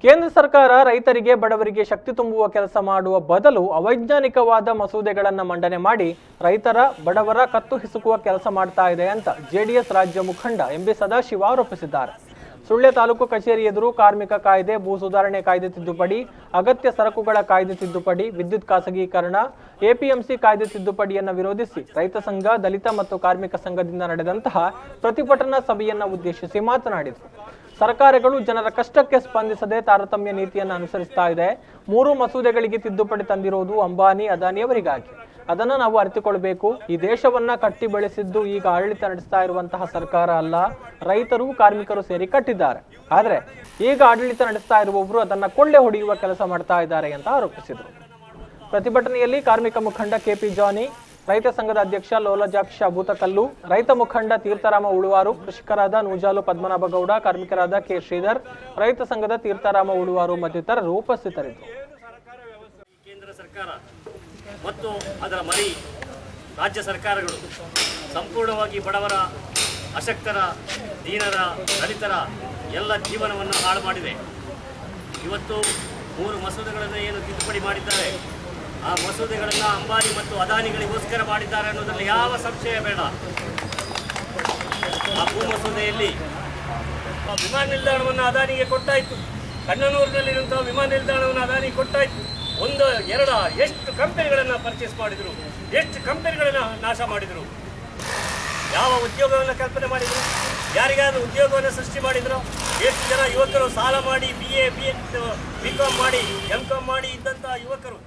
ಕೇಂದ್ರ ಸರ್ಕಾರ ರೈತರಿಗೆ ಬಡವರಿಗೆ ಶಕ್ತಿ ತುಂಬುವ ಕೆಲಸ ಮಾಡುವ ಬದಲು ಅವೈಜ್ಞಾನಿಕವಾದ ಮಸೂದೆಗಳನ್ನು ಮಂಡನೆ ಮಾಡಿ ರೈತರ ಬಡವರ ಕತ್ತು ಹಿಸುಕುವ ಕೆಲಸ ಮಾಡ್ತಾ ಇದೆ ಅಂತ ಜೆಡಿಎಸ್ ರಾಜ್ಯ ಮುಖಂಡ ಎಂಬಿ ಸದಾಶಿವ ಆರೋಪಿಸಿದ್ದಾರೆ. ಸುಳ್ಯ ತಾಲೂಕು ಕಚೇರಿ ಎದುರು ಕಾರ್ಮಿಕ ಕಾಯ್ದೆ, ಭೂ ಸುಧಾರಣೆ ಕಾಯ್ದೆ ತಿದ್ದುಪಡಿ, ಅಗತ್ಯ ಸರಕುಗಳ ಕಾಯ್ದೆ ತಿದ್ದುಪಡಿ, ವಿದ್ಯುತ್ ಖಾಸಗೀಕರಣ, ಎಪಿಎಂಸಿ ಕಾಯ್ದೆ ತಿದ್ದುಪಡಿಯನ್ನು ವಿರೋಧಿಸಿ ರೈತ ಸಂಘ, ದಲಿತ ಮತ್ತು ಕಾರ್ಮಿಕ ಸಂಘದಿಂದ ನಡೆದಂತಹ ಪ್ರತಿಭಟನಾ ಸಭೆಯನ್ನು ಉದ್ದೇಶಿಸಿ ಮಾತನಾಡಿದರು. ಸರ್ಕಾರಗಳು ಜನರ ಕಷ್ಟಕ್ಕೆ ಸ್ಪಂದಿಸದೆ ತಾರತಮ್ಯ ನೀತಿಯನ್ನು ಅನುಸರಿಸ್ತಾ ಇದೆ. 3 ಮಸೂದೆಗಳಿಗೆ ತಿದ್ದುಪಡಿ ತಂದಿರೋದು ಅಂಬಾನಿ, ಅದಾನಿಯವರಿಗಾಗಿ. ಅದನ್ನು ನಾವು ಅರಿತುಕೊಳ್ಳಬೇಕು. ಈ ದೇಶವನ್ನ ಕಟ್ಟಿ ಬೆಳೆಸಿದ್ದು ಈಗ ಆಡಳಿತ ನಡೆಸ್ತಾ ಇರುವಂತಹ ಸರ್ಕಾರ ಅಲ್ಲ, ರೈತರು ಕಾರ್ಮಿಕರು ಸೇರಿ ಕಟ್ಟಿದ್ದಾರೆ. ಆದರೆ ಈಗ ಆಡಳಿತ ನಡೆಸ್ತಾ ಇರುವವರು ಅದನ್ನ ಕೊಳ್ಳೆ ಹೊಡೆಯುವ ಕೆಲಸ ಮಾಡ್ತಾ ಇದ್ದಾರೆ ಅಂತ ಆರೋಪಿಸಿದರು. ಪ್ರತಿಭಟನೆಯಲ್ಲಿ ಕಾರ್ಮಿಕ ಮುಖಂಡ ಕೆಪಿ ಜಾನಿ, ರೈತ ಸಂಘದ ಅಧ್ಯಕ್ಷ ಲೋಲಜಾಕ್ಷ ಭೂತಕಲ್ಲು, ರೈತ ಮುಖಂಡ ತೀರ್ಥರಾಮ ಉಳುವಾರು, ಕೃಷಿಕರಾದ ನೂಜಾಲು ಪದ್ಮನಾಭ ಗೌಡ, ಕಾರ್ಮಿಕರಾದ ಕೆ ಶ್ರೀಧರ್, ರೈತ ಸಂಘದ ತೀರ್ಥರಾಮ ಉಳುವಾರು ಮತ್ತಿತರರು ಉಪಸ್ಥಿತರಿದ್ದರು. ಕೇಂದ್ರ ಸರ್ಕಾರ ಮತ್ತು ಅದರ ಮರಿ ರಾಜ್ಯ ಸರ್ಕಾರಗಳು ಸಂಪೂರ್ಣವಾಗಿ ಬಡವರ, ಅಶಕ್ತರ, ದೀನರ, ದಲಿತರ ಎಲ್ಲ ಜೀವನವನ್ನು ಹಾಳು ಮಾಡಿದೆ. ಇವತ್ತು 3 ಮಸೂದೆಗಳನ್ನು ಏನು ತಿದ್ದುಪಡಿ ಮಾಡಿದ್ದಾರೆ, ಆ ಮಸೂದೆಗಳನ್ನು ಅಂಬಾನಿ ಮತ್ತು ಅದಾನಿಗಳಿಗೋಸ್ಕರ ಮಾಡಿದ್ದಾರೆ ಅನ್ನೋದರಲ್ಲಿ ಯಾವ ಸಂಶಯ ಬೇಡ. ಆ ಭೂ ಮಸೂದೆಯಲ್ಲಿ ವಿಮಾನ ನಿಲ್ದಾಣವನ್ನು ಅದಾನಿಗೆ ಕೊಟ್ಟಾಯಿತು. ಕಣ್ಣನೂರಿನಲ್ಲಿರುವಂತಹ ವಿಮಾನ ನಿಲ್ದಾಣವನ್ನು ಅದಾನಿಗೆ ಕೊಟ್ಟಾಯಿತು. 1, 2 ಎಷ್ಟು ಕಂಪನಿಗಳನ್ನು ಪರ್ಚೇಸ್ ಮಾಡಿದರು, ಎಷ್ಟು ಕಂಪನಿಗಳನ್ನು ನಾಶ ಮಾಡಿದರು, ಯಾವ ಉದ್ಯೋಗವನ್ನು ಕಲ್ಪನೆ ಮಾಡಿದರು, ಯಾರಿಗಾದ್ರೂ ಉದ್ಯೋಗವನ್ನು ಸೃಷ್ಟಿ ಮಾಡಿದರು, ಎಷ್ಟು ಜನ ಯುವಕರು ಸಾಲ ಮಾಡಿ BA, BCom ಮಾಡಿ, MCom ಮಾಡಿ ಇದ್ದಂಥ ಯುವಕರು